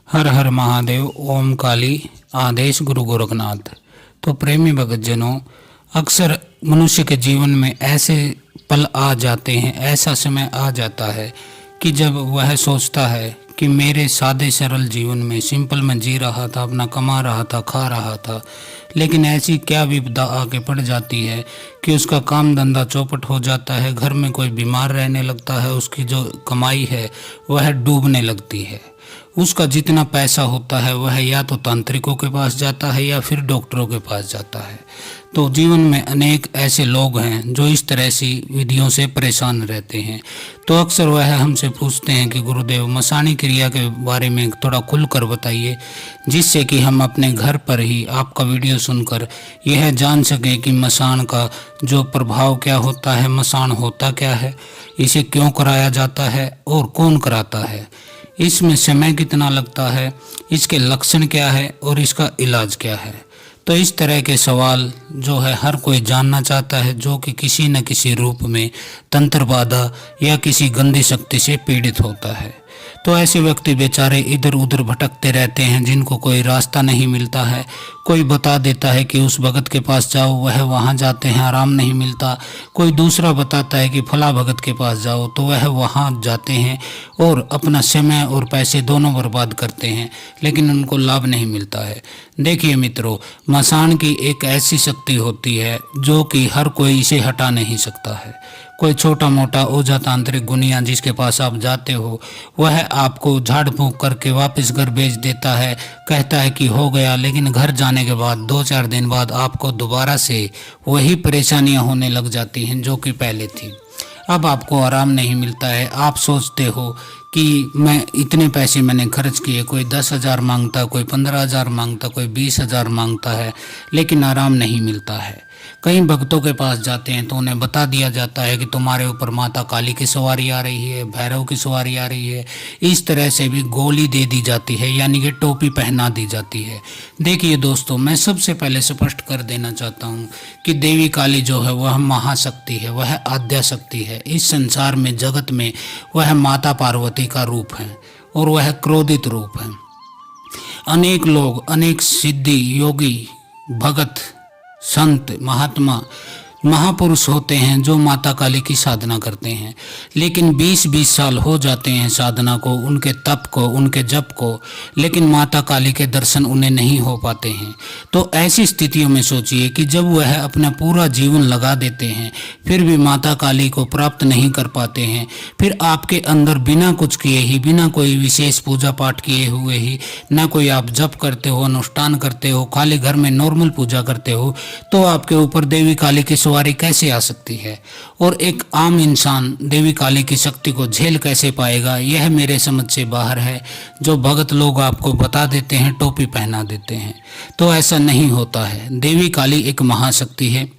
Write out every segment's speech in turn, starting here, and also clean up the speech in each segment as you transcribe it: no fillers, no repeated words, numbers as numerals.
हर हर महादेव। ओम काली। आदेश गुरु गोरखनाथ। तो प्रेमी भक्तजनों, अक्सर मनुष्य के जीवन में ऐसे पल आ जाते हैं, ऐसा समय आ जाता है कि जब वह सोचता है कि मेरे सादे सरल जीवन में सिंपल में जी रहा था, अपना कमा रहा था, खा रहा था, लेकिन ऐसी क्या विपदा आके पड़ जाती है कि उसका काम धंधा चौपट हो जाता है, घर में कोई बीमार रहने लगता है, उसकी जो कमाई है वह डूबने लगती है। उसका जितना पैसा होता है वह या तो तांत्रिकों के पास जाता है या फिर डॉक्टरों के पास जाता है। तो जीवन में अनेक ऐसे लोग हैं जो इस तरह सी विधियों से परेशान रहते हैं। तो अक्सर वह हमसे पूछते हैं कि गुरुदेव, मसाणी क्रिया के बारे में थोड़ा खुलकर बताइए, जिससे कि हम अपने घर पर ही आपका वीडियो सुनकर यह जान सकें कि मसान का जो प्रभाव क्या होता है, मसान होता क्या है, इसे क्यों कराया जाता है और कौन कराता है, इसमें समय कितना लगता है, इसके लक्षण क्या है और इसका इलाज क्या है। तो इस तरह के सवाल जो है हर कोई जानना चाहता है, जो कि किसी न किसी रूप में तंत्र बाधा या किसी गंदी शक्ति से पीड़ित होता है। तो ऐसे व्यक्ति बेचारे इधर उधर भटकते रहते हैं, जिनको कोई रास्ता नहीं मिलता है। कोई बता देता है कि उस भगत के पास जाओ, वह वहाँ जाते हैं, आराम नहीं मिलता। कोई दूसरा बताता है कि फला भगत के पास जाओ, तो वह वहाँ जाते हैं और अपना समय और पैसे दोनों बर्बाद करते हैं, लेकिन उनको लाभ नहीं मिलता है। देखिए मित्रों, मसान की एक ऐसी शक्ति होती है जो कि हर कोई इसे हटा नहीं सकता है। कोई छोटा मोटा ओझा तांत्रिक गुनिया जिसके पास आप जाते हो, वह आपको झाड़ फूंक करके वापस घर भेज देता है, कहता है कि हो गया, लेकिन घर जाने के बाद 2-4 दिन बाद आपको दोबारा से वही परेशानियां होने लग जाती हैं जो कि पहले थी। अब आपको आराम नहीं मिलता है। आप सोचते हो कि मैं इतने पैसे मैंने खर्च किए, कोई 10,000 मांगता, कोई 15,000 मांगता, कोई 20,000 मांगता है, लेकिन आराम नहीं मिलता है। कई भक्तों के पास जाते हैं तो उन्हें बता दिया जाता है कि तुम्हारे ऊपर माता काली की सवारी आ रही है, भैरव की सवारी आ रही है। इस तरह से भी गोली दे दी जाती है, यानी कि टोपी पहना दी जाती है। देखिए दोस्तों, मैं सबसे पहले स्पष्ट कर देना चाहता हूँ कि देवी काली जो है वह महाशक्ति है, वह आद्या शक्ति है। इस संसार में, जगत में वह माता पार्वती का रूप है और वह क्रोधित रूप है। अनेक लोग, अनेक सिद्धि योगी, भगत, संत, महात्मा, महापुरुष होते हैं जो माता काली की साधना करते हैं, लेकिन 20-20 साल हो जाते हैं साधना को, उनके तप को, उनके जप को, लेकिन माता काली के दर्शन उन्हें नहीं हो पाते हैं। तो ऐसी स्थितियों में सोचिए कि जब वह अपना पूरा जीवन लगा देते हैं फिर भी माता काली को प्राप्त नहीं कर पाते हैं, फिर आपके अंदर बिना कुछ किए ही, बिना कोई विशेष पूजा पाठ किए हुए ही, ना कोई आप जप करते हो, अनुष्ठान करते हो, खाली घर में नॉर्मल पूजा करते हो, तो आपके ऊपर देवी काली की सवारी कैसे आ सकती है और एक आम इंसान देवी काली की शक्ति को झेल कैसे पाएगा, यह मेरे समझ से बाहर है। जो भगत लोग आपको बता देते हैं, टोपी पहना देते हैं, तो ऐसा नहीं होता है। देवी काली एक महाशक्ति है,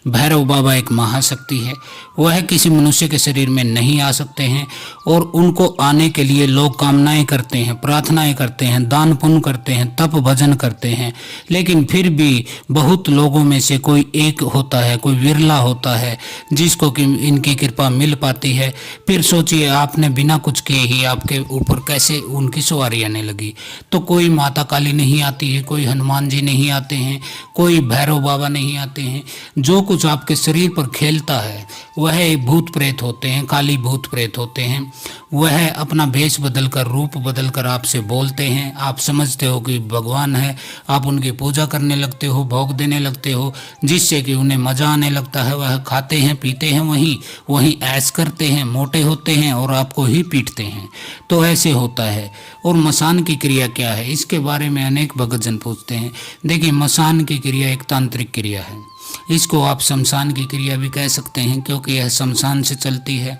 भैरव बाबा एक महाशक्ति है। वह किसी मनुष्य के शरीर में नहीं आ सकते हैं और उनको आने के लिए लोग कामनाएं करते हैं, प्रार्थनाएं करते हैं, दान पुण्य करते हैं, तप भजन करते हैं, लेकिन फिर भी बहुत लोगों में से कोई एक होता है, कोई विरला होता है जिसको कि इनकी कृपा मिल पाती है। फिर सोचिए, आपने बिना कुछ किए ही आपके ऊपर कैसे उनकी सवारी आने लगी। तो कोई माता काली नहीं आती है, कोई हनुमान जी नहीं आते हैं, कोई भैरव बाबा नहीं आते हैं। जो कुछ आपके शरीर पर खेलता है वह भूत प्रेत होते हैं, काली भूत प्रेत होते हैं। वह अपना भेष बदलकर, रूप बदलकर आपसे बोलते हैं। आप समझते हो कि भगवान है, आप उनकी पूजा करने लगते हो, भोग देने लगते हो, जिससे कि उन्हें मजा आने लगता है। वह खाते हैं, पीते हैं, वहीं ऐश करते हैं, मोटे होते हैं और आपको ही पीटते हैं। तो ऐसे होता है। और मसान की क्रिया क्या है, इसके बारे में अनेक भक्तजन पूछते हैं। देखिए, मसान की क्रिया एक तांत्रिक क्रिया है। इसको आप शमशान की क्रिया भी कह सकते हैं, क्योंकि यह शमशान से चलती है।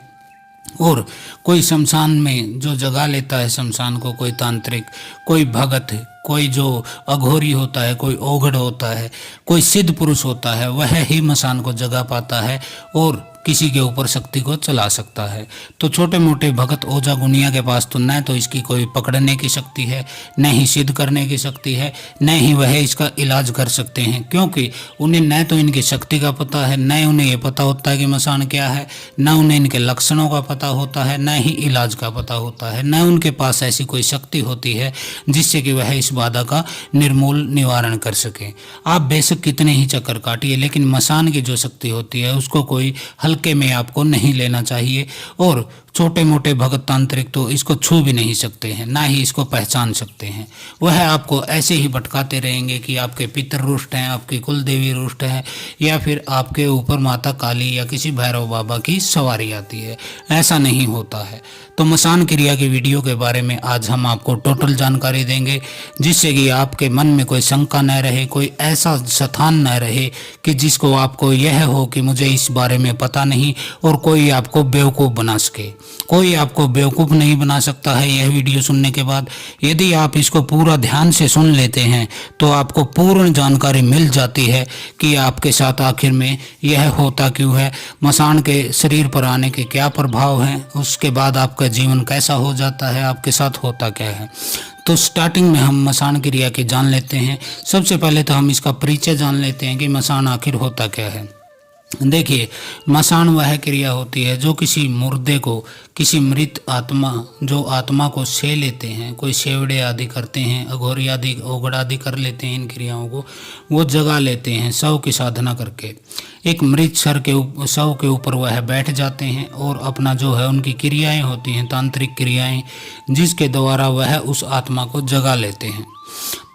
और कोई शमशान में जो जगह लेता है शमशान को, कोई तांत्रिक, कोई भगत, कोई जो अघोरी होता है, कोई ओघड़ होता है, कोई सिद्ध पुरुष होता है, वह ही मसान को जगा पाता है और किसी के ऊपर शक्ति को चला सकता है। तो छोटे मोटे भगत ओझा गुनिया के पास तो न तो इसकी कोई पकड़ने की शक्ति है, न ही सिद्ध करने की शक्ति है, न ही वह इसका इलाज कर सकते हैं, क्योंकि उन्हें न तो इनकी शक्ति का पता है, न उन्हें ये पता होता है कि मसान क्या है, न उन्हें इनके लक्षणों का पता होता है, न ही इलाज का पता होता है, न उनके पास ऐसी कोई शक्ति होती है जिससे कि वह इस बाधा का निर्मूल निवारण कर सके। आप बेशक कितने ही चक्कर काटिए, लेकिन मसान की जो शक्ति होती है उसको कोई हल्के में आपको नहीं लेना चाहिए। और छोटे मोटे भगत तांत्रिक तो इसको छू भी नहीं सकते हैं, ना ही इसको पहचान सकते हैं। वह आपको ऐसे ही भटकाते रहेंगे कि आपके पितर रुष्ट हैं, आपकी कुल देवी रुष्ट है, या फिर आपके ऊपर माता काली या किसी भैरव बाबा की सवारी आती है। ऐसा नहीं होता है। तो मसान क्रिया की वीडियो के बारे में आज हम आपको टोटल जानकारी देंगे, जिससे कि आपके मन में कोई शंका न रहे, कोई ऐसा स्थान न रहे कि जिसको आपको यह हो कि मुझे इस बारे में पता नहीं, और कोई आपको बेवकूफ़ बना सके। कोई आपको बेवकूफ़ नहीं बना सकता है यह वीडियो सुनने के बाद। यदि आप इसको पूरा ध्यान से सुन लेते हैं तो आपको पूर्ण जानकारी मिल जाती है कि आपके साथ आखिर में यह होता क्यों है, मसान के शरीर पर आने के क्या प्रभाव हैं, उसके बाद आपका जीवन कैसा हो जाता है, आपके साथ होता क्या है। तो स्टार्टिंग में हम मसान क्रिया की जान लेते हैं। सबसे पहले तो हम इसका परिचय जान लेते हैं कि मसान आखिर होता क्या है। देखिए, मसान वह क्रिया होती है जो किसी मुर्दे को, किसी मृत आत्मा, जो आत्मा को से लेते हैं, कोई सेवड़े आदि करते हैं, अघोरी आदि ओगड़ आदि कर लेते हैं, इन क्रियाओं को वो जगा लेते हैं शव की साधना करके। एक मृत शव के ऊपर वह बैठ जाते हैं और अपना जो है उनकी क्रियाएं होती हैं, तांत्रिक क्रियाएं, जिसके द्वारा वह उस आत्मा को जगा लेते हैं।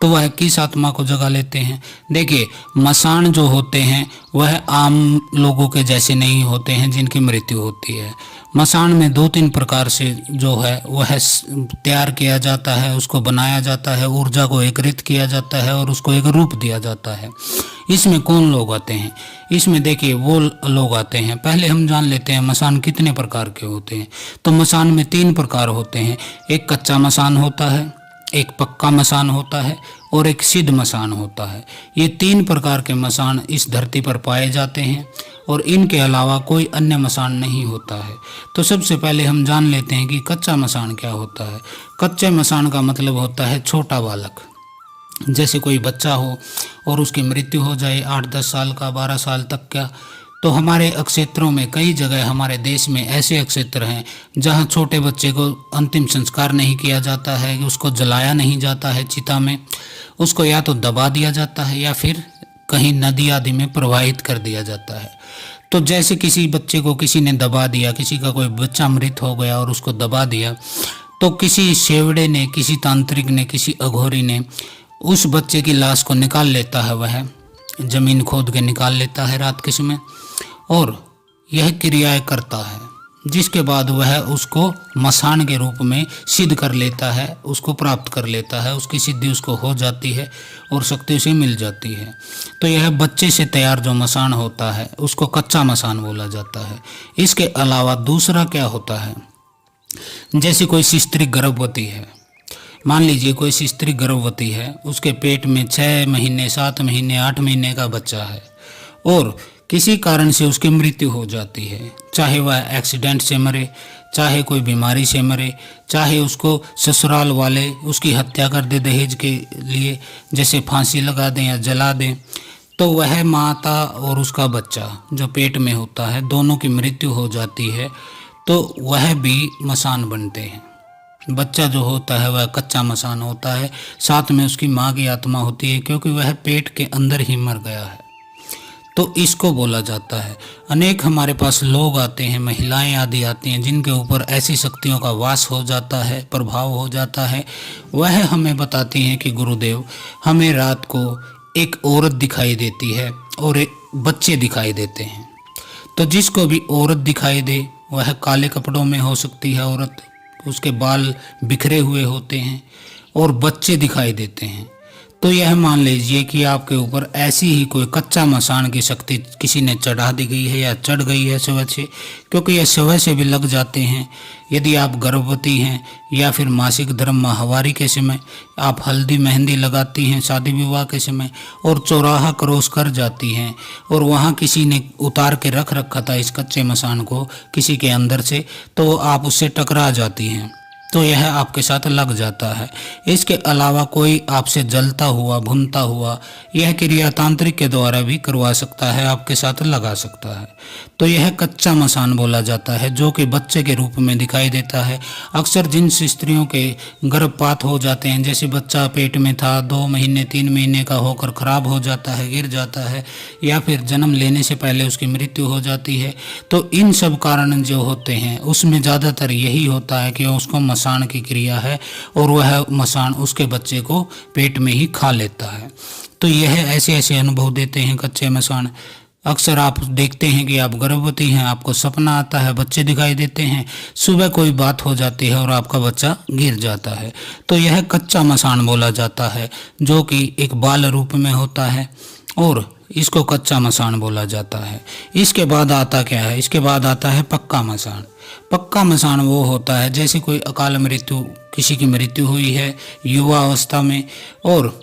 तो वह किस आत्मा को जगा लेते हैं? देखिए, मसान जो होते हैं वह आम लोगों के जैसे नहीं होते हैं जिनकी मृत्यु होती है। मसान में 2-3 प्रकार से जो है वह तैयार किया जाता है, उसको बनाया जाता है, ऊर्जा को एकत्रित किया जाता है और उसको एक रूप दिया जाता है। इसमें कौन लोग आते हैं? इसमें देखिए वो लोग आते हैं। पहले हम जान लेते हैं मसान कितने प्रकार के होते हैं। तो मसान में 3 प्रकार होते हैं। एक कच्चा मसान होता है, एक पक्का मसान होता है और एक सिद्ध मसान होता है। ये 3 प्रकार के मसान इस धरती पर पाए जाते हैं और इनके अलावा कोई अन्य मसान नहीं होता है। तो सबसे पहले हम जान लेते हैं कि कच्चा मसान क्या होता है। कच्चे मसान का मतलब होता है छोटा बालक। जैसे कोई बच्चा हो और उसकी मृत्यु हो जाए 8-10 साल का, 12 साल तक का, तो हमारे अक्षेत्रों में कई जगह हमारे देश में ऐसे अक्षेत्र हैं जहां छोटे बच्चे को अंतिम संस्कार नहीं किया जाता है, उसको जलाया नहीं जाता है चिता में, उसको या तो दबा दिया जाता है या फिर कहीं नदी आदि में प्रवाहित कर दिया जाता है। तो जैसे किसी बच्चे को किसी ने दबा दिया, किसी का कोई बच्चा मृत हो गया और उसको दबा दिया, तो किसी सेवड़े ने, किसी तांत्रिक ने, किसी अघोरी ने उस बच्चे की लाश को निकाल लेता है, वह जमीन खोद के निकाल लेता है रात के समय और यह क्रियाएं करता है, जिसके बाद वह उसको मसान के रूप में सिद्ध कर लेता है, उसको प्राप्त कर लेता है, उसकी सिद्धि उसको हो जाती है और शक्ति उसे मिल जाती है। तो यह बच्चे से तैयार जो मसान होता है उसको कच्चा मसान बोला जाता है। इसके अलावा दूसरा क्या होता है, जैसे कोई स्त्री गर्भवती है, मान लीजिए कोई स्त्री गर्भवती है, उसके पेट में 6 महीने, 7 महीने, 8 महीने का बच्चा है और किसी कारण से उसकी मृत्यु हो जाती है, चाहे वह एक्सीडेंट से मरे, चाहे कोई बीमारी से मरे, चाहे उसको ससुराल वाले उसकी हत्या कर दे दहेज के लिए, जैसे फांसी लगा दें या जला दें, तो वह माता और उसका बच्चा जो पेट में होता है दोनों की मृत्यु हो जाती है, तो वह भी मसान बनते हैं। बच्चा जो होता है वह कच्चा मसान होता है, साथ में उसकी माँ की आत्मा होती है, क्योंकि वह पेट के अंदर ही मर गया है। तो इसको बोला जाता है। अनेक हमारे पास लोग आते हैं, महिलाएं आदि आती हैं जिनके ऊपर ऐसी शक्तियों का वास हो जाता है, प्रभाव हो जाता है। वह हमें बताती हैं कि गुरुदेव, हमें रात को एक औरत दिखाई देती है और एक बच्चे दिखाई देते हैं। तो जिसको भी औरत दिखाई दे, वह काले कपड़ों में हो सकती है औरत, उसके बाल बिखरे हुए होते हैं और बच्चे दिखाई देते हैं। तो यह मान लीजिए कि आपके ऊपर ऐसी ही कोई कच्चा मसान की शक्ति किसी ने चढ़ा दी गई है या चढ़ गई है स्वयं से, क्योंकि यह स्वयं से भी लग जाते हैं। यदि आप गर्भवती हैं या फिर मासिक धर्म माहवारी के समय आप हल्दी मेहंदी लगाती हैं शादी विवाह के समय और चौराहा क्रॉस कर जाती हैं और वहाँ किसी ने उतार के रख रखा था इस कच्चे मसान को किसी के अंदर से, तो आप उससे टकरा जाती हैं, तो यह आपके साथ लग जाता है। इसके अलावा कोई आपसे जलता हुआ भुनता हुआ यह क्रिया तांत्रिक के द्वारा भी करवा सकता है, आपके साथ लगा सकता है। तो यह कच्चा मसान बोला जाता है, जो कि बच्चे के रूप में दिखाई देता है। अक्सर जिन स्त्रियों के गर्भपात हो जाते हैं, जैसे बच्चा पेट में था 2 महीने 3 महीने का होकर खराब हो जाता है, गिर जाता है, या फिर जन्म लेने से पहले उसकी मृत्यु हो जाती है, तो इन सब कारण जो होते हैं उसमें ज़्यादातर यही होता है कि उसको मसान की क्रिया है और वह मसान उसके बच्चे को पेट में ही खा लेता है। तो यह ऐसे ऐसे अनुभव देते हैं कच्चे मसान। अक्सर आप देखते हैं कि आप गर्भवती हैं, आपको सपना आता है, बच्चे दिखाई देते हैं, सुबह कोई बात हो जाती है और आपका बच्चा गिर जाता है, तो यह कच्चा मसान बोला जाता है, जो कि एक बाल रूप में होता है और इसको कच्चा मसान बोला जाता है। इसके बाद आता क्या है, इसके बाद आता है पक्का मसान। पक्का मसान वो होता है जैसे कोई अकाल मृत्यु, किसी की मृत्यु हुई है युवा अवस्था में और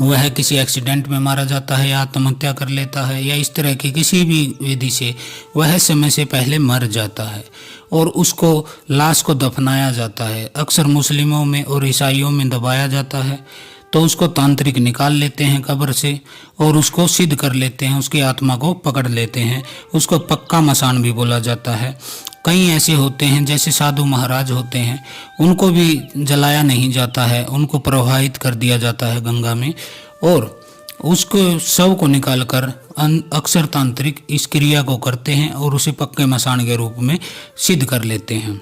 वह किसी एक्सीडेंट में मारा जाता है या आत्महत्या कर लेता है या इस तरह की किसी भी विधि से वह समय से पहले मर जाता है और उसको लाश को दफनाया जाता है। अक्सर मुस्लिमों में और ईसाइयों में दबाया जाता है, तो उसको तांत्रिक निकाल लेते हैं कब्र से और उसको सिद्ध कर लेते हैं, उसकी आत्मा को पकड़ लेते हैं। उसको पक्का मसान भी बोला जाता है। कई ऐसे होते हैं जैसे साधु महाराज होते हैं, उनको भी जलाया नहीं जाता है, उनको प्रवाहित कर दिया जाता है गंगा में और उसको शव को निकालकर अक्सर तांत्रिक इस क्रिया को करते हैं और उसे पक्के मसान के रूप में सिद्ध कर लेते हैं।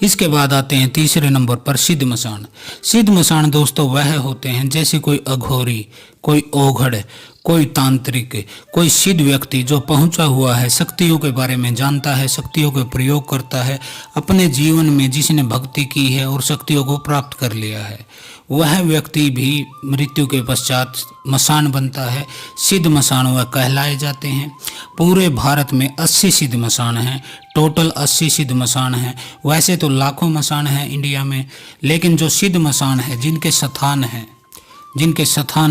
इसके बाद आते हैं तीसरे नंबर पर सिद्ध मसान। सिद्ध मसान दोस्तों वह होते हैं जैसे कोई अघोरी, कोई ओघड़, कोई तांत्रिक, कोई सिद्ध व्यक्ति जो पहुंचा हुआ है, शक्तियों के बारे में जानता है, शक्तियों का प्रयोग करता है अपने जीवन में, जिसने भक्ति की है और शक्तियों को प्राप्त कर लिया है, वह व्यक्ति भी मृत्यु के पश्चात मसान बनता है। सिद्ध मसान वह कहलाए जाते हैं। पूरे भारत में 80 सिद्ध मसान हैं, टोटल 80 सिद्ध मसान हैं। वैसे तो लाखों मसान हैं इंडिया में, लेकिन जो सिद्ध मसान है, जिनके स्थान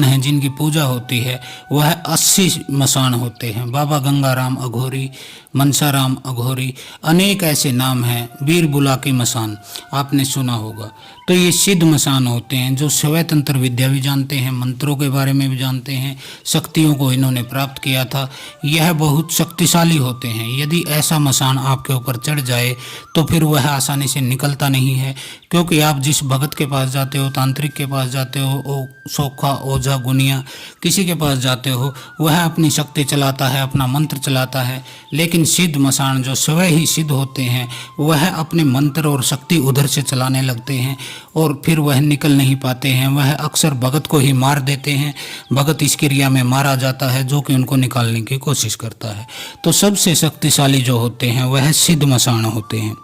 हैं, जिनकी पूजा होती है, वह 80 मसान होते हैं। बाबा गंगाराम अघोरी, मनसाराम अघोरी, अनेक ऐसे नाम हैं, वीर बुलाकी मसान आपने सुना होगा। तो ये सिद्ध मसान होते हैं जो स्वयं तंत्र विद्या भी जानते हैं, मंत्रों के बारे में भी जानते हैं, शक्तियों को इन्होंने प्राप्त किया था। यह बहुत शक्तिशाली होते हैं। यदि ऐसा मसान आपके ऊपर चढ़ जाए तो फिर वह आसानी से निकलता नहीं है, क्योंकि आप जिस भगत के पास जाते हो, तांत्रिक के पास जाते हो, सोखा ओझा गुनिया किसी के पास जाते हो, वह अपनी शक्ति चलाता है, अपना मंत्र चलाता है, लेकिन सिद्ध मसान जो स्वयं ही सिद्ध होते हैं वह अपने मंत्र और शक्ति उधर से चलाने लगते हैं और फिर वह निकल नहीं पाते हैं। वह अक्सर भगत को ही मार देते हैं, भगत इस क्रिया में मारा जाता है जो कि उनको निकालने की कोशिश करता है। तो सबसे शक्तिशाली जो होते हैं वह सिद्ध मसान होते हैं।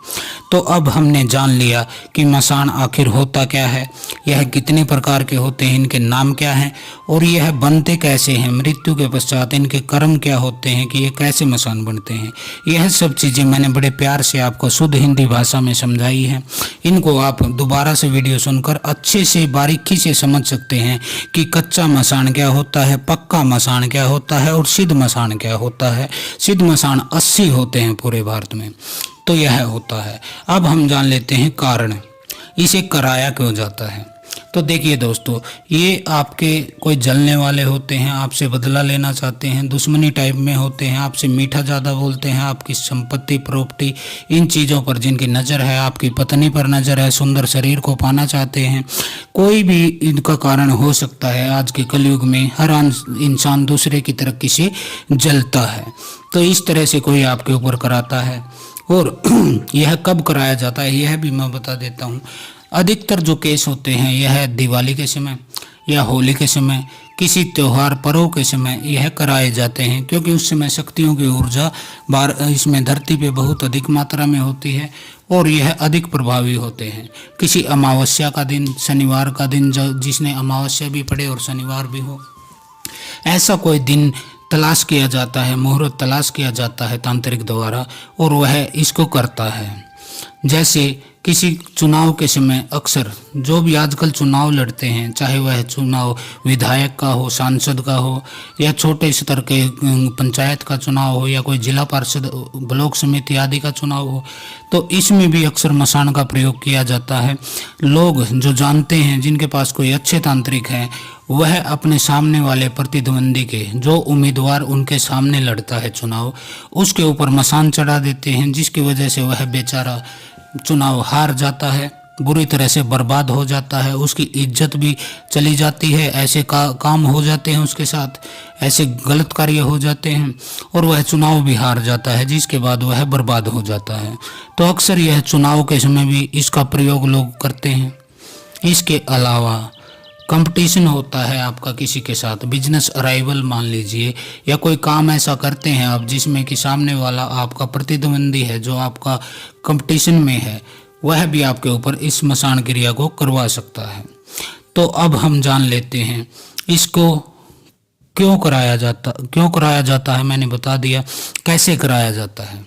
तो अब हमने जान लिया कि मसान आखिर होता क्या है, यह कितने प्रकार के होते हैं, इनके नाम क्या हैं और यह बनते कैसे हैं, मृत्यु के पश्चात इनके कर्म क्या होते हैं कि ये कैसे मसान बनते हैं। यह सब चीज़ें मैंने बड़े प्यार से आपको शुद्ध हिंदी भाषा में समझाई है। इनको आप दोबारा से वीडियो सुनकर अच्छे से बारीकी से समझ सकते हैं कि कच्चा मसान क्या होता है, पक्का मसान क्या होता है और सिद्ध मसान क्या होता है। सिद्ध मसान 80 होते हैं पूरे भारत में। तो यह होता है। अब हम जान लेते हैं कारण, इसे कराया क्यों जाता है। तो देखिए दोस्तों, ये आपके कोई जलने वाले होते हैं, आपसे बदला लेना चाहते हैं, दुश्मनी टाइप में होते हैं, आपसे मीठा ज़्यादा बोलते हैं, आपकी संपत्ति प्रॉपर्टी इन चीज़ों पर जिनकी नज़र है, आपकी पत्नी पर नज़र है, सुंदर शरीर को पाना चाहते हैं, कोई भी इनका कारण हो सकता है। आज के कलयुग में हर इंसान दूसरे की तरफ किसी जलता है, तो इस तरह से कोई आपके ऊपर कराता है। और यह कब कराया जाता है यह भी मैं बता देता हूँ। अधिकतर जो केस होते हैं यह दिवाली के समय या होली के समय, किसी त्योहार पर्व के समय यह कराए जाते हैं, क्योंकि उस समय शक्तियों की ऊर्जा इसमें धरती पे बहुत अधिक मात्रा में होती है और यह अधिक प्रभावी होते हैं। किसी अमावस्या का दिन, शनिवार का दिन, जिसने अमावस्या भी पड़े और शनिवार भी हो, ऐसा कोई दिन तलाश किया जाता है, मुहूर्त तलाश किया जाता है तांत्रिक द्वारा, और वह इसको करता है। जैसे किसी चुनाव के समय अक्सर जो भी आजकल चुनाव लड़ते हैं, चाहे वह चुनाव विधायक का हो, सांसद का हो, या छोटे स्तर के पंचायत का चुनाव हो, या कोई जिला पार्षद, ब्लॉक समिति आदि का चुनाव हो, तो इसमें भी अक्सर मसान का प्रयोग किया जाता है। लोग जो जानते हैं, जिनके पास कोई अच्छे तांत्रिक हैं, वह अपने सामने वाले प्रतिद्वंदी के, जो उम्मीदवार उनके सामने लड़ता है चुनाव, उसके ऊपर मसान चढ़ा देते हैं, जिसकी वजह से वह बेचारा चुनाव हार जाता है, बुरी तरह से बर्बाद हो जाता है, उसकी इज्जत भी चली जाती है, ऐसे काम हो जाते हैं उसके साथ, ऐसे गलत कार्य हो जाते हैं, और वह चुनाव भी हार जाता है, जिसके बाद वह बर्बाद हो जाता है। तो अक्सर यह चुनाव के समय भी इसका प्रयोग लोग करते हैं। इसके अलावा कंपटीशन होता है आपका किसी के साथ, बिजनेस अराइवल मान लीजिए, या कोई काम ऐसा करते हैं आप जिसमें कि सामने वाला आपका प्रतिद्वंदी है, जो आपका कंपटीशन में है, वह भी आपके ऊपर इस मसान क्रिया को करवा सकता है। तो अब हम जान लेते हैं इसको क्यों कराया जाता है। मैंने बता दिया कैसे कराया जाता है।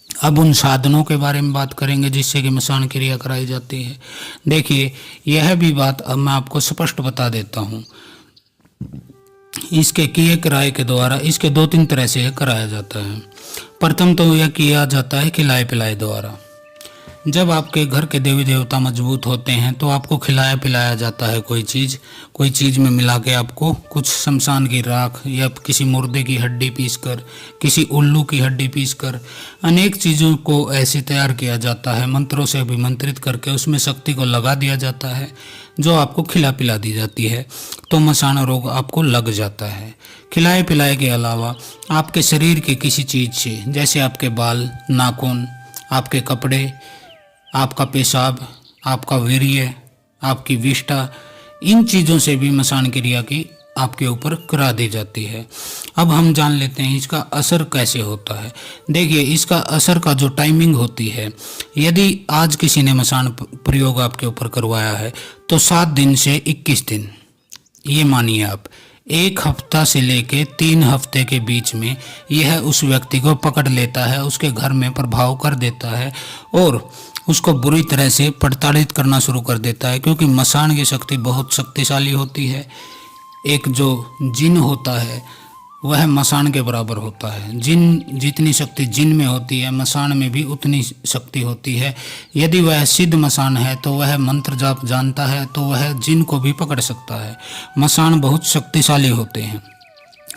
अब उन साधनों के बारे में बात करेंगे जिससे कि मसान क्रिया कराई जाती है। देखिए, यह भी बात अब मैं आपको स्पष्ट बता देता हूँ। इसके किए कराए के द्वारा इसके 2-3 तरह से कराया जाता है। प्रथम तो यह किया जाता है खिलाए पिलाए द्वारा। जब आपके घर के देवी देवता मजबूत होते हैं तो आपको खिलाया पिलाया जाता है कोई चीज़ में मिला के, आपको कुछ शमशान की राख या किसी मुर्दे की हड्डी पीसकर, किसी उल्लू की हड्डी पीसकर, अनेक चीज़ों को ऐसे तैयार किया जाता है, मंत्रों से अभिमंत्रित करके उसमें शक्ति को लगा दिया जाता है, जो आपको खिला पिला दी जाती है, तो मसान रोग आपको लग जाता है। खिलाए पिलाए के अलावा आपके शरीर के किसी चीज़ से, जैसे आपके बाल, नाखून, आपके कपड़े, आपका पेशाब, आपका वीर्य, आपकी विष्ठा, इन चीज़ों से भी मसान क्रिया की आपके ऊपर करा दी जाती है। अब हम जान लेते हैं इसका असर कैसे होता है। देखिए, इसका असर का जो टाइमिंग होती है, यदि आज किसी ने मसान प्रयोग आपके ऊपर करवाया है तो 7 दिन से 21 दिन, ये मानिए आप, 1 हफ्ता से लेके 3 हफ्ते के बीच में यह उस व्यक्ति को पकड़ लेता है, उसके घर में प्रभाव कर देता है और उसको बुरी तरह से प्रताड़ित करना शुरू कर देता है। क्योंकि मसान की शक्ति बहुत शक्तिशाली होती है। एक जो जिन होता है वह मसान के बराबर होता है। जितनी शक्ति जिन में होती है, मसान में भी उतनी शक्ति होती है। यदि वह सिद्ध मसान है तो वह मंत्र जाप जानता है, तो वह जिन को भी पकड़ सकता है। मसान बहुत शक्तिशाली होते हैं।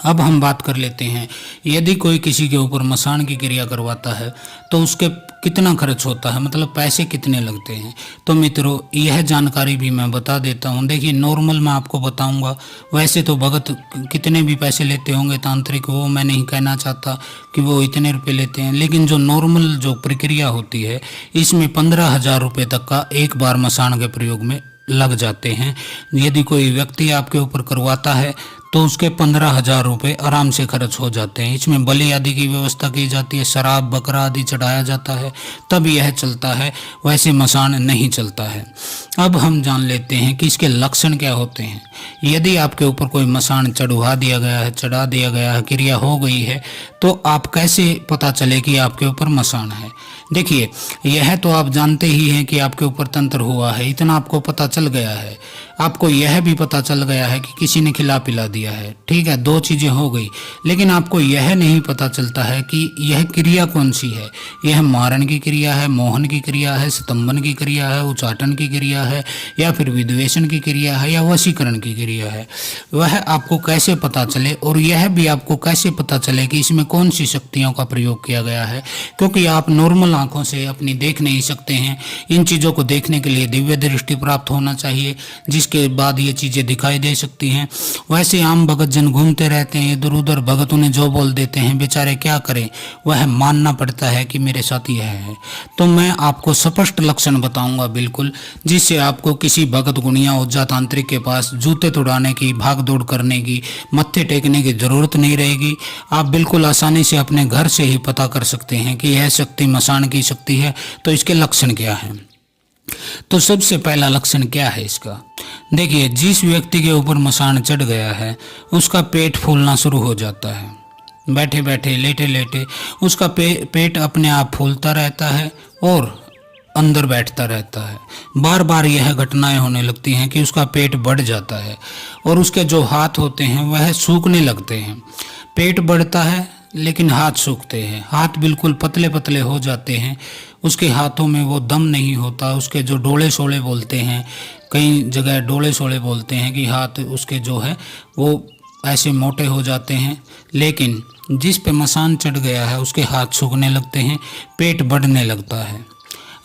अब हम बात कर लेते हैं, यदि कोई किसी के ऊपर मसान की क्रिया करवाता है तो उसके कितना खर्च होता है, मतलब पैसे कितने लगते हैं। तो मित्रों, यह जानकारी भी मैं बता देता हूँ। देखिए, नॉर्मल मैं आपको बताऊंगा, वैसे तो भगत कितने भी पैसे लेते होंगे तांत्रिक, वो मैं नहीं कहना चाहता कि वो इतने रुपए लेते हैं, लेकिन जो नॉर्मल जो प्रक्रिया होती है, इसमें 15,000 रुपये तक का एक बार मसान के प्रयोग में लग जाते हैं। यदि कोई व्यक्ति आपके ऊपर करवाता है तो उसके 15,000 रुपये आराम से खर्च हो जाते हैं। इसमें बलि आदि की व्यवस्था की जाती है, शराब बकरा आदि चढ़ाया जाता है, तब यह चलता है, वैसे मसान नहीं चलता है। अब हम जान लेते हैं कि इसके लक्षण क्या होते हैं। यदि आपके ऊपर कोई मसान चढ़ा दिया गया है, क्रिया हो गई है, तो आप कैसे पता चले कि आपके ऊपर मसान है। देखिए, यह तो आप जानते ही हैं कि आपके ऊपर तंत्र हुआ है, इतना आपको पता चल गया है। आपको यह भी पता चल गया है कि किसी ने खिला पिला दिया है, ठीक है, 2 चीज़ें हो गई। लेकिन आपको यह नहीं पता चलता है कि यह क्रिया कौन सी है। यह मारण की क्रिया है, मोहन की क्रिया है, स्तंभन की क्रिया है, उच्चाटन की क्रिया है, या फिर विद्वेषण की क्रिया है, या वशीकरण की क्रिया है। वह आपको कैसे पता चले, और यह भी आपको कैसे पता चले कि इसमें कौन सी शक्तियों का प्रयोग किया गया है। क्योंकि आप नॉर्मल आंखों से अपनी देख नहीं सकते हैं। इन चीज़ों को देखने के लिए दिव्य दृष्टि प्राप्त होना चाहिए, जिस जिसके बाद ये चीज़ें दिखाई दे सकती हैं। वैसे आम भगत जन घूमते रहते हैं इधर उधर, भगत उन्हें जो बोल देते हैं, बेचारे क्या करें, वह मानना पड़ता है कि मेरे साथ यह है। तो मैं आपको स्पष्ट लक्षण बताऊंगा बिल्कुल, जिससे आपको किसी भगत गुणिया ऊर्जा तांत्रिक के पास जूते तुड़ाने की, भाग दौड़ करने की, मत्थे टेकने की जरूरत नहीं रहेगी। आप बिल्कुल आसानी से अपने घर से ही पता कर सकते हैं कि यह शक्ति मसान की शक्ति है। तो इसके लक्षण क्या हैं? तो सबसे पहला लक्षण क्या है इसका? देखिए, जिस व्यक्ति के ऊपर मसान चढ़ गया है उसका पेट फूलना शुरू हो जाता है। बैठे बैठे, लेटे लेटे उसका पेट अपने आप फूलता रहता है और अंदर बैठता रहता है। बार बार यह घटनाएं होने लगती हैं कि उसका पेट बढ़ जाता है और उसके जो हाथ होते हैं वह सूखने लगते हैं। पेट बढ़ता है लेकिन हाथ सूखते हैं, हाथ बिल्कुल पतले पतले हो जाते हैं। उसके हाथों में वो दम नहीं होता। उसके जो डोले शोले बोलते हैं, कई जगह डोले शोले बोलते हैं कि हाथ उसके जो है वो ऐसे मोटे हो जाते हैं। लेकिन जिस पे मसान चढ़ गया है उसके हाथ सूखने लगते हैं, पेट बढ़ने लगता है।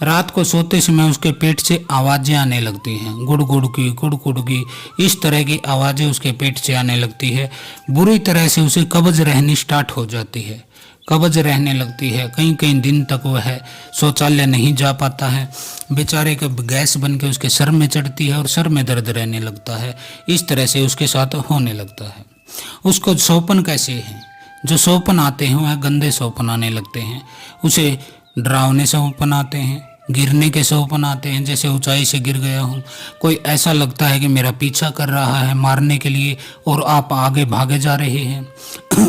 रात को सोते समय उसके पेट से आवाज़ें आने लगती हैं, गुड़ गुड़ की, गुड़ गुड़ की, इस तरह की आवाज़ें उसके पेट से आने लगती है। बुरी तरह से उसे कब्ज रहनी स्टार्ट हो जाती है, कब्ज रहने लगती है। कई कई दिन तक वह शौचालय नहीं जा पाता है। बेचारे का गैस बन के उसके सर में चढ़ती है और सर में दर्द रहने लगता है। इस तरह से उसके साथ होने लगता है। उसको सौपन कैसे है? जो सौपन आते हैं वह गंदे सौपन आने लगते हैं। उसे डरावने सौपन आते हैं, गिरने के सौपन आते हैं, जैसे ऊंचाई से गिर गया हूँ। कोई ऐसा लगता है कि मेरा पीछा कर रहा है मारने के लिए और आप आगे भागे जा रहे हैं।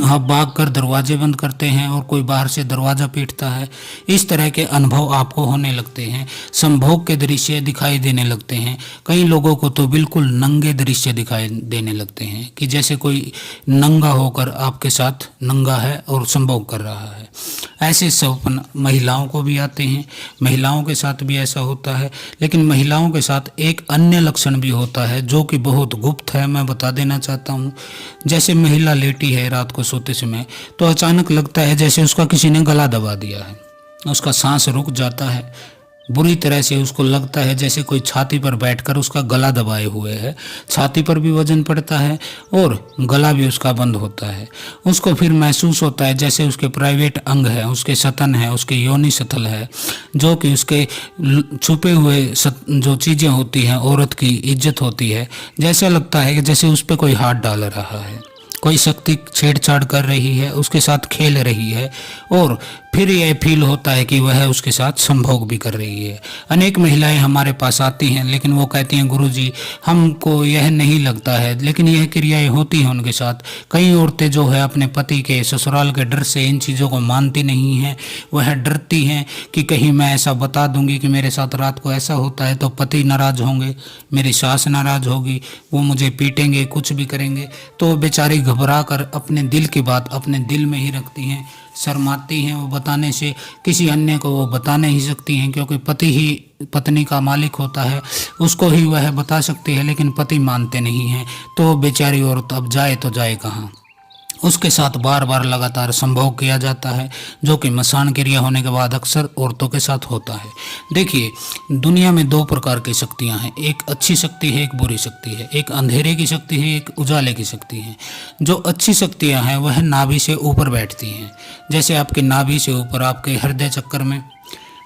आप भाग कर दरवाजे बंद करते हैं और कोई बाहर से दरवाज़ा पीटता है। इस तरह के अनुभव आपको होने लगते हैं। संभोग के दृश्य दिखाई देने लगते हैं। कई लोगों को तो बिल्कुल नंगे दृश्य दिखाई देने लगते हैं कि जैसे कोई नंगा होकर आपके साथ नंगा है और संभोग कर रहा है। ऐसे सपन महिलाओं को भी आते हैं, महिलाओं के साथ भी ऐसा होता है। लेकिन महिलाओं के साथ एक अन्य लक्षण भी होता है जो कि बहुत गुप्त है, मैं बता देना चाहता हूँ। जैसे महिला लेटी है रात को सोते समय, तो अचानक लगता है जैसे उसका किसी ने गला दबा दिया है। उसका सांस रुक जाता है। बुरी तरह से उसको लगता है जैसे कोई छाती पर बैठकर उसका गला दबाए हुए है। छाती पर भी वजन पड़ता है और गला भी उसका बंद होता है। उसको फिर महसूस होता है जैसे उसके प्राइवेट अंग है, उसके सतन है, उसके योनि स्थल है, जो कि उसके छुपे हुए जो चीज़ें होती हैं, औरत की इज्जत होती है, जैसे लगता है कि जैसे उस पर कोई हाथ डाल रहा है, कोई शक्ति छेड़छाड़ कर रही है, उसके साथ खेल रही है। और फिर यह फील होता है कि वह उसके साथ संभोग भी कर रही है। अनेक महिलाएं हमारे पास आती हैं, लेकिन वो कहती हैं गुरुजी हमको यह नहीं लगता है, लेकिन यह क्रियाएं होती हैं उनके साथ। कई औरतें जो है अपने पति के ससुराल के डर से इन चीज़ों को मानती नहीं हैं। वह डरती हैं कि कहीं मैं ऐसा बता दूंगी कि मेरे साथ रात को ऐसा होता है तो पति नाराज होंगे, मेरी सास नाराज होगी, वो मुझे पीटेंगे, कुछ भी करेंगे। तो बेचारी घबरा कर अपने दिल की बात अपने दिल में ही रखती हैं, शर्माती हैं वो बताने से। किसी अन्य को वो बता नहीं सकती हैं, क्योंकि पति ही पत्नी का मालिक होता है, उसको ही वह बता सकती है, लेकिन पति मानते नहीं हैं। तो बेचारी औरत अब जाए तो जाए कहाँ। उसके साथ बार बार लगातार संभोग किया जाता है, जो कि मसान क्रिया होने के बाद अक्सर औरतों के साथ होता है। देखिए, दुनिया में दो प्रकार की शक्तियां हैं, एक अच्छी शक्ति है, एक बुरी शक्ति है। एक अंधेरे की शक्ति है, एक उजाले की शक्ति है। जो अच्छी शक्तियां हैं वह नाभि से ऊपर बैठती हैं। जैसे आपके नाभि से ऊपर आपके हृदय चक्कर में,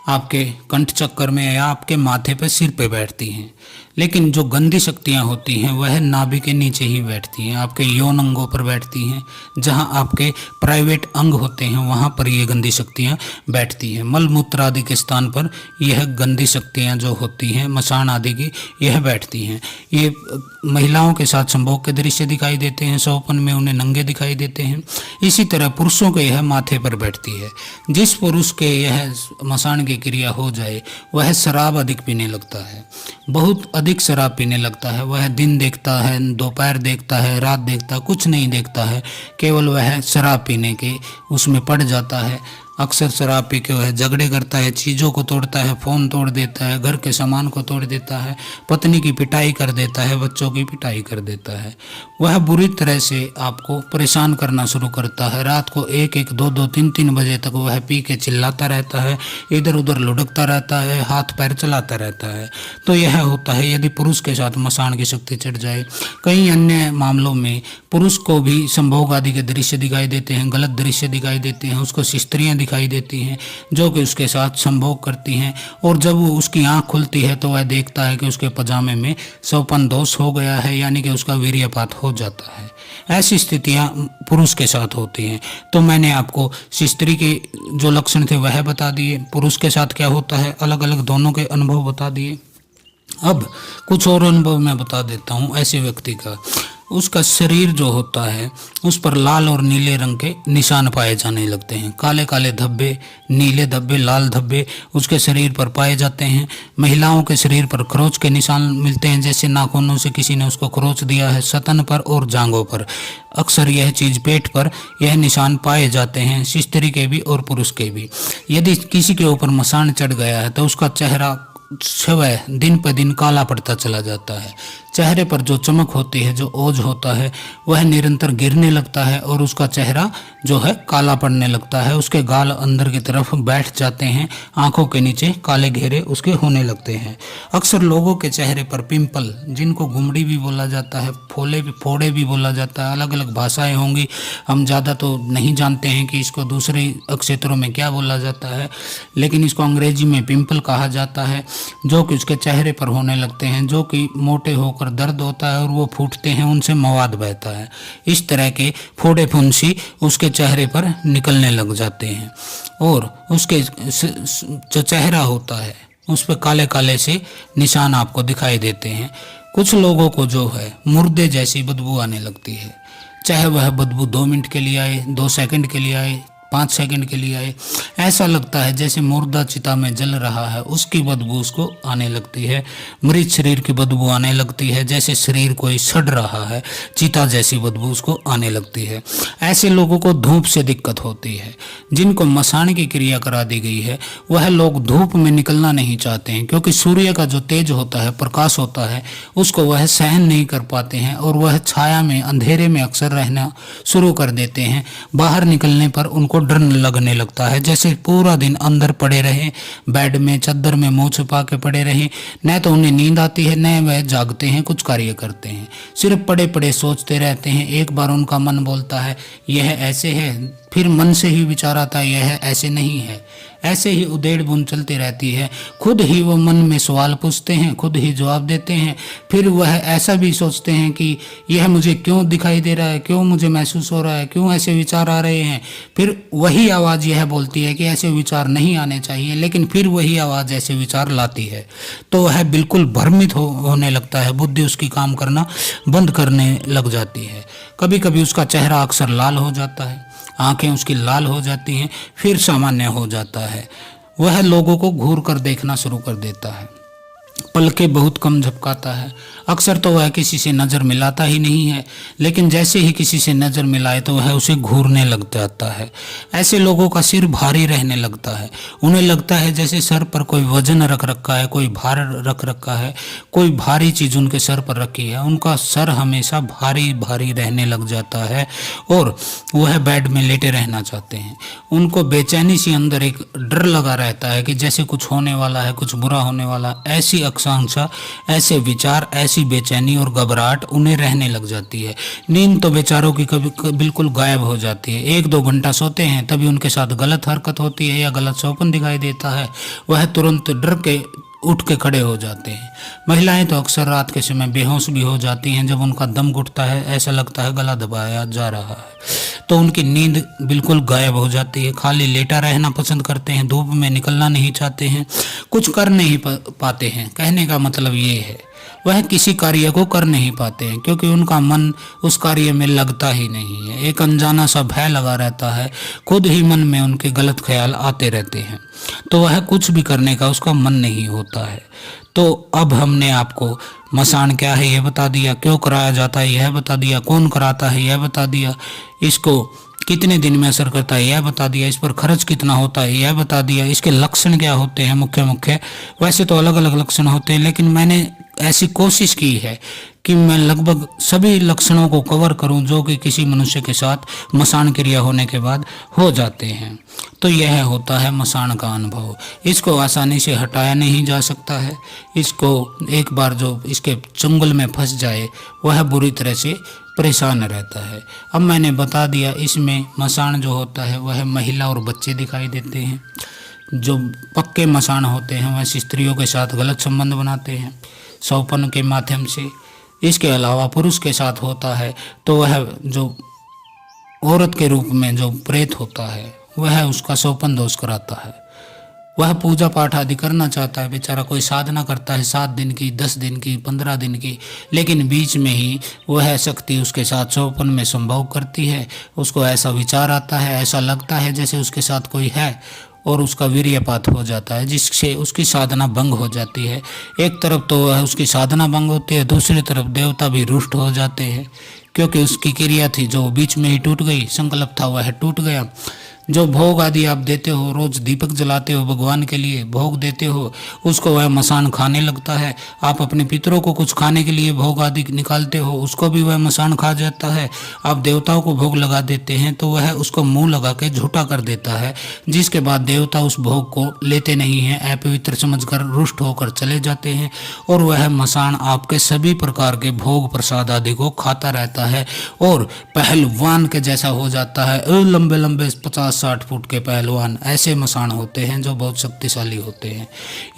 आपके कंठ चक्कर में या आपके माथे पर, सिर पे बैठती हैं। लेकिन जो गंदी शक्तियां होती हैं वह नाभि के नीचे ही बैठती हैं, आपके यौन अंगों पर बैठती हैं, जहां आपके प्राइवेट अंग होते हैं वहां पर ये गंदी शक्तियां बैठती हैं। मल मूत्र आदि के स्थान पर यह गंदी शक्तियां जो होती हैं मसान आदि की, यह बैठती हैं। ये महिलाओं के साथ संभोग के दृश्य दिखाई देते हैं, सौपन में उन्हें नंगे दिखाई देते हैं। इसी तरह पुरुषों के यह माथे पर बैठती है। जिस पुरुष के यह मसान की क्रिया हो जाए वह शराब अधिक पीने लगता है, बहुत अधिक शराब पीने लगता है। वह दिन देखता है, दोपहर देखता है, रात देखता है, कुछ नहीं देखता है, केवल वह शराब पीने के उसमें पड़ जाता है। अक्सर शराब पी के वह झगड़े करता है, चीज़ों को तोड़ता है, फ़ोन तोड़ देता है, घर के सामान को तोड़ देता है, पत्नी की पिटाई कर देता है, बच्चों की पिटाई कर देता है। वह बुरी तरह से आपको परेशान करना शुरू करता है। रात को 1-1, 2-2, 3-3 बजे तक वह पी के चिल्लाता रहता है, इधर उधर लुढ़कता रहता है, हाथ पैर चलाता रहता है। तो यह होता है यदि पुरुष के साथ मसान की शक्ति चढ़ जाए। कई अन्य मामलों में पुरुष को भी संभोग आदि के दृश्य दिखाई देते हैं, गलत दृश्य दिखाई देते हैं, उसको स्त्रियां दिखाई देती हैं जो कि उसके साथ संभोग करती हैं, और जब वो उसकी आंख खुलती है तो वह देखता है कि उसके पजामे में स्वपन दोष हो गया है, यानी कि उसका वीर्यपात हो जाता है। ऐसी स्थितियां पुरुष के साथ होती हैं। तो मैंने आपको स्त्री के जो लक्षण थे वह बता दिए, पुरुष के साथ क्या होता है अलग अलग दोनों के अनुभव बता दिए। अब कुछ और अनुभव मैं बता देता हूँ ऐसे व्यक्ति का। उसका शरीर जो होता है उस पर लाल और नीले रंग के निशान पाए जाने लगते हैं। काले काले धब्बे, नीले धब्बे, लाल धब्बे उसके शरीर पर पाए जाते हैं। महिलाओं के शरीर पर खरोच के निशान मिलते हैं, जैसे नाखूनों से किसी ने उसको खरोच दिया है, सतन पर और जांघों पर। अक्सर यह चीज़ पेट पर यह निशान पाए जाते हैं, स्त्री के भी और पुरुष के भी। यदि किसी के ऊपर मसान चढ़ गया है तो उसका चेहरा स्वयं दिन पर दिन काला पड़ता चला जाता है। चेहरे पर जो चमक होती है, जो ओज होता है, वह निरंतर गिरने लगता है और उसका चेहरा जो है काला पड़ने लगता है। उसके गाल अंदर की तरफ बैठ जाते हैं, आंखों के नीचे काले घेरे उसके होने लगते हैं। अक्सर लोगों के चेहरे पर पिंपल, जिनको गुमड़ी भी बोला जाता है, फोड़े भी बोला जाता है, अलग अलग भाषाएं होंगी, हम ज़्यादा तो नहीं जानते हैं कि इसको दूसरे क्षेत्रों में क्या बोला जाता है, लेकिन इसको अंग्रेजी में पिंपल कहा जाता है, जो कि उसके चेहरे पर होने लगते हैं, जो कि मोटे होकर दर्द होता है और वो फूटते हैं, उनसे मवाद बहता है। इस तरह के फोड़े फुंसी उसके चेहरे पर निकलने लग जाते हैं और उसके जो चेहरा होता है उस पर काले काले से निशान आपको दिखाई देते हैं। कुछ लोगों को जो है मुर्दे जैसी बदबू आने लगती है, चाहे वह बदबू 2 मिनट के लिए आए, 2 सेकंड के लिए आए, 5 सेकंड के लिए आए। ऐसा लगता है जैसे मुर्दा चिता में जल रहा है, उसकी बदबू उसको आने लगती है। मृत शरीर की बदबू आने लगती है, जैसे शरीर कोई सड़ रहा है, चिता जैसी बदबू उसको आने लगती है। ऐसे लोगों को धूप से दिक्कत होती है। जिनको मसान की क्रिया करा दी गई है वह लोग धूप में निकलना नहीं चाहते हैं, क्योंकि सूर्य का जो तेज होता है, प्रकाश होता है, उसको वह सहन नहीं कर पाते हैं और वह छाया में, अंधेरे में अक्सर रहना शुरू कर देते हैं। बाहर निकलने पर उनको डर लगने लगता है, जैसे पूरा दिन अंदर पड़े रहे, बेड में चादर में मुंह छुपा के पड़े रहे। न तो उन्हें नींद आती है, न वह जागते हैं, कुछ कार्य करते हैं, सिर्फ पड़े पड़े सोचते रहते हैं। एक बार उनका मन बोलता है यह ऐसे है, फिर मन से ही विचार आता है यह ऐसे नहीं है। ऐसे ही उधेड़ बुन चलती रहती है। खुद ही वो मन में सवाल पूछते हैं, खुद ही जवाब देते हैं। फिर वह ऐसा भी सोचते हैं कि यह मुझे क्यों दिखाई दे रहा है, क्यों मुझे महसूस हो रहा है, क्यों ऐसे विचार आ रहे हैं। फिर वही आवाज़ यह बोलती है कि ऐसे विचार नहीं आने चाहिए, लेकिन फिर वही आवाज़ ऐसे विचार लाती है। तो वह बिल्कुल भ्रमित होने लगता है, बुद्धि उसकी काम करना बंद करने लग जाती है। कभी कभी उसका चेहरा अक्सर लाल हो जाता है, आंखें उसकी लाल हो जाती हैं, फिर सामान्य हो जाता है। वह लोगों को घूर कर देखना शुरू कर देता है, पलकें बहुत कम झपकाता है। अक्सर तो वह किसी से नज़र मिलाता ही नहीं है, लेकिन जैसे ही किसी से नज़र मिलाए तो वह उसे घूरने लग जाता है। ऐसे लोगों का सिर भारी रहने लगता है। उन्हें लगता है जैसे सर पर कोई वजन रख रखा है, कोई भार रख रखा है, कोई भारी चीज़ उनके सर पर रखी है। उनका सर हमेशा भारी भारी रहने लग जाता है और वह बेड में लेटे रहना चाहते हैं। उनको बेचैनी सी अंदर एक डर लगा रहता है कि जैसे कुछ होने वाला है, कुछ बुरा होने वाला। ऐसी आकांक्षा, ऐसे विचार, ऐसी बेचैनी और घबराहट उन्हें रहने लग जाती है। नींद तो बेचारों की कभी बिल्कुल गायब हो जाती है। 1-2 घंटा सोते हैं तभी उनके साथ गलत हरकत होती है या गलत स्वप्न दिखाई देता है। वह तुरंत डर के उठ के खड़े हो जाते हैं। महिलाएं तो अक्सर रात के समय बेहोश भी हो जाती हैं। जब उनका दम घुटता है, ऐसा लगता है गला दबाया जा रहा है, तो उनकी नींद बिल्कुल गायब हो जाती है। खाली लेटा रहना पसंद करते हैं, धूप में निकलना नहीं चाहते हैं, कुछ कर नहीं पाते हैं। कहने का मतलब ये है वह किसी कार्य को कर नहीं पाते हैं, क्योंकि उनका मन उस कार्य में लगता ही नहीं है। एक अनजाना सा भय लगा रहता है, खुद ही मन में उनके गलत ख्याल आते रहते हैं, तो वह कुछ भी करने का उसका मन नहीं होता है। तो अब हमने आपको मसान क्या है यह बता दिया, क्यों कराया जाता है यह बता दिया, कौन कराता है यह बता दिया। इसको कितने दिन में असर करता है यह बता दिया, इस पर खर्च कितना होता है यह बता दिया, इसके लक्षण क्या होते हैं मुख्य मुख्य। वैसे तो अलग अलग लक्षण होते हैं, लेकिन मैंने ऐसी कोशिश की है कि मैं लगभग सभी लक्षणों को कवर करूं जो कि किसी मनुष्य के साथ मसान क्रिया होने के बाद हो जाते हैं। तो यह होता है मसान का अनुभव। इसको आसानी से हटाया नहीं जा सकता है। इसको एक बार जो इसके चुंगल में फंस जाए वह बुरी तरह से परेशान रहता है। अब मैंने बता दिया, इसमें मसान जो होता है वह महिला और बच्चे दिखाई देते हैं। जो पक्के मसान होते हैं वह स्त्रियों के साथ गलत संबंध बनाते हैं सौपन के माध्यम से। इसके अलावा पुरुष के साथ होता है तो वह जो औरत के रूप में जो प्रेत होता है वह उसका सौपन दोष कराता है। वह पूजा पाठ आदि करना चाहता है, बेचारा कोई साधना करता है 7 दिन की, 10 दिन की, 15 दिन की, लेकिन बीच में ही वह शक्ति उसके साथ सौपन में संभोग करती है। उसको ऐसा विचार आता है, ऐसा लगता है जैसे उसके साथ कोई है, और उसका वीर्यपात हो जाता है, जिससे उसकी साधना भंग हो जाती है। एक तरफ तो वह उसकी साधना भंग होती है, दूसरी तरफ देवता भी रुष्ट हो जाते हैं, क्योंकि उसकी क्रिया थी जो बीच में ही टूट गई, संकल्प था वह टूट गया। जो भोग आदि आप देते हो, रोज दीपक जलाते हो भगवान के लिए, भोग देते हो, उसको वह मसान खाने लगता है। आप अपने पितरों को कुछ खाने के लिए भोग आदि निकालते हो, उसको भी वह मसान खा जाता है। आप देवताओं को भोग लगा देते हैं तो वह उसको मुंह लगा के झूठा कर देता है, जिसके बाद देवता उस भोग को लेते नहीं हैं, अपवित्र समझकर रुष्ट होकर चले जाते हैं, और वह मसान आपके सभी प्रकार के भोग प्रसाद आदि को खाता रहता है और पहलवान के जैसा हो जाता है। लंबे लंबे 50-60 फुट के पहलवान ऐसे मसान होते हैं जो बहुत शक्तिशाली होते हैं।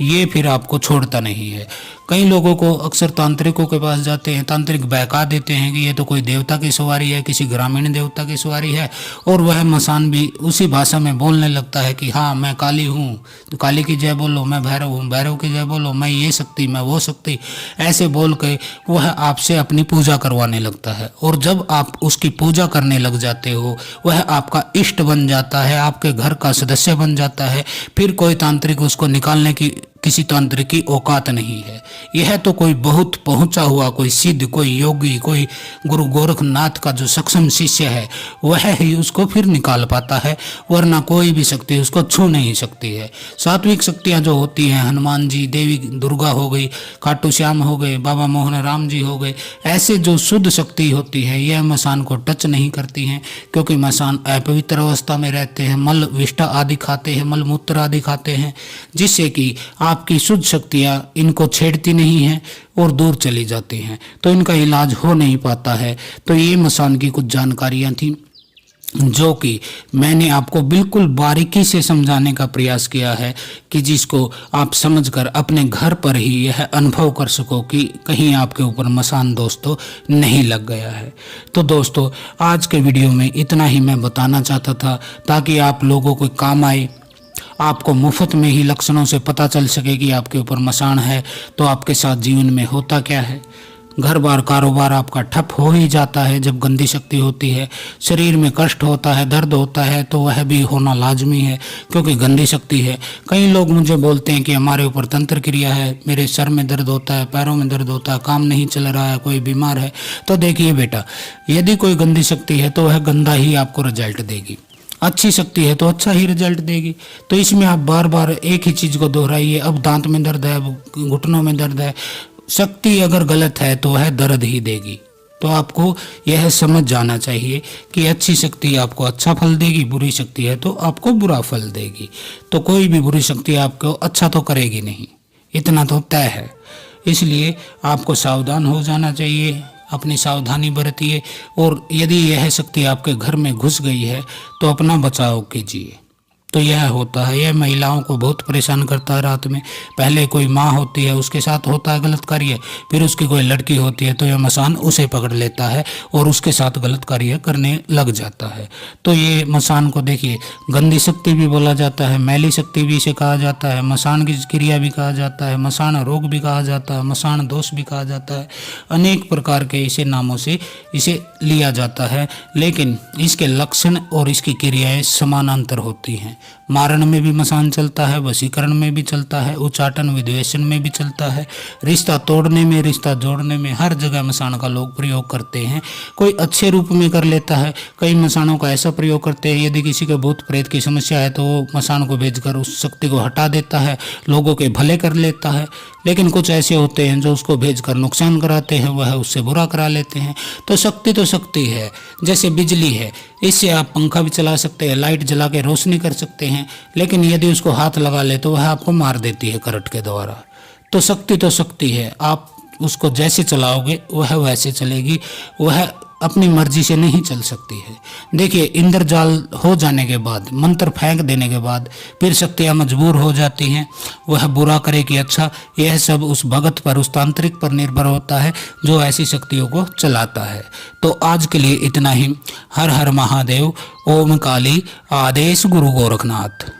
ये फिर आपको छोड़ता नहीं है। कई लोगों को अक्सर तांत्रिकों के पास जाते हैं, तांत्रिक बहका देते हैं कि ये तो कोई देवता की सवारी है, किसी ग्रामीण देवता की सवारी है, और वह मसान भी उसी भाषा में बोलने लगता है कि हाँ मैं काली हूँ, तो काली की जय बोलो, मैं भैरव हूँ, भैरव की जय बोलो, मैं ये शक्ति, मैं वो शक्ति, ऐसे बोल के वह आपसे अपनी पूजा करवाने लगता है। और जब आप उसकी पूजा करने लग जाते हो वह आपका इष्ट बन जाता है, आपके घर का सदस्य बन जाता है। फिर कोई तांत्रिक उसको निकालने की किसी तांत्रिक की औकात नहीं है। यह तो कोई बहुत पहुंचा हुआ, कोई सिद्ध, कोई योगी, कोई गुरु गोरखनाथ का जो सक्षम शिष्य है वह ही उसको फिर निकाल पाता है, वरना कोई भी शक्ति उसको छू नहीं सकती है। सात्विक शक्तियां जो होती हैं, हनुमान जी, देवी दुर्गा हो गई, खाटू श्याम हो गए, बाबा मोहन राम जी हो गए, ऐसे जो शुद्ध शक्ति होती है यह मसान को टच नहीं करती हैं, क्योंकि मसान अपवित्र अवस्था में रहते हैं, मल विष्ठा आदि खाते हैं, मल मूत्र आदि खाते हैं, जिससे कि आपकी शुद्ध शक्तियाँ इनको छेड़ती नहीं हैं और दूर चली जाती हैं, तो इनका इलाज हो नहीं पाता है। तो ये मसान की कुछ जानकारियाँ थी जो कि मैंने आपको बिल्कुल बारीकी से समझाने का प्रयास किया है कि जिसको आप समझकर अपने घर पर ही यह अनुभव कर सको कि कहीं आपके ऊपर मसान दोस्तों नहीं लग गया है। तो दोस्तों आज के वीडियो में इतना ही मैं बताना चाहता था, ताकि आप लोगों को काम आए, आपको मुफ्त में ही लक्षणों से पता चल सके कि आपके ऊपर मसान है तो आपके साथ जीवन में होता क्या है। घर बार कारोबार आपका ठप हो ही जाता है जब गंदी शक्ति होती है, शरीर में कष्ट होता है, दर्द होता है, तो वह भी होना लाजमी है क्योंकि गंदी शक्ति है। कई लोग मुझे बोलते हैं कि हमारे ऊपर तंत्र क्रिया है, मेरे सर में दर्द होता है, पैरों में दर्द होता है, काम नहीं चल रहा है, कोई बीमार है। तो देखिए बेटा, यदि कोई गंदी शक्ति है तो वह गंदा ही आपको रिजल्ट देगी, अच्छी शक्ति है तो अच्छा ही रिजल्ट देगी। तो इसमें आप बार बार एक ही चीज़ को दोहराइए। अब दांत में दर्द है, अब घुटनों में दर्द है, शक्ति अगर गलत है तो वह दर्द ही देगी। तो आपको यह समझ जाना चाहिए कि अच्छी शक्ति आपको अच्छा फल देगी, बुरी शक्ति है तो आपको बुरा फल देगी। तो कोई भी बुरी शक्ति आपको अच्छा तो करेगी नहीं, इतना तो तय है। इसलिए आपको सावधान हो जाना चाहिए, अपनी सावधानी बरतिए, और यदि यह शक्ति आपके घर में घुस गई है तो अपना बचाव कीजिए। तो यह होता है, यह महिलाओं को बहुत परेशान करता है। रात में पहले कोई माँ होती है, उसके साथ होता है गलत कार्य, फिर उसकी कोई लड़की होती है तो यह मसान उसे पकड़ लेता है और उसके साथ गलत कार्य करने लग जाता है। तो ये मसान को देखिए, गंदी शक्ति भी बोला जाता है, मैली शक्ति भी इसे कहा जाता है, मसान की क्रिया भी कहा जाता है, मसान रोग भी कहा जाता है, मसान दोष भी कहा जाता है। अनेक प्रकार के इसे नामों से इसे लिया जाता है, लेकिन इसके लक्षण और इसकी क्रियाएँ समानांतर होती हैं। मारण में भी मसान चलता है, वशीकरण में भी चलता है, उच्चाटन विद्वेषण में भी चलता है, रिश्ता तोड़ने में, रिश्ता जोड़ने में, हर जगह मसान का लोग प्रयोग करते हैं। कोई अच्छे रूप में कर लेता है, कई मसानों का ऐसा प्रयोग करते हैं, यदि किसी के भूत प्रेत की समस्या है तो वो मसान को भेजकर उस शक्ति को हटा देता है, लोगों के भले कर लेता है। लेकिन कुछ ऐसे होते हैं जो उसको भेजकर नुकसान कराते हैं, वह उससे बुरा करा लेते हैं। तो शक्ति है, जैसे बिजली है, इससे आप पंखा भी चला सकते हैं, लाइट जला के रोशनी कर सकते हैं, लेकिन यदि उसको हाथ लगा ले तो वह आपको मार देती है करंट के द्वारा। तो शक्ति है, आप उसको जैसे चलाओगे वह वैसे चलेगी, वह अपनी मर्जी से नहीं चल सकती है। देखिए, इंद्रजाल हो जाने के बाद, मंत्र फेंक देने के बाद फिर शक्तियाँ मजबूर हो जाती हैं, वह बुरा करे कि अच्छा, यह सब उस भगत पर, उस तांत्रिक पर निर्भर होता है जो ऐसी शक्तियों को चलाता है। तो आज के लिए इतना ही। हर हर महादेव। ओम काली। आदेश गुरु गोरखनाथ।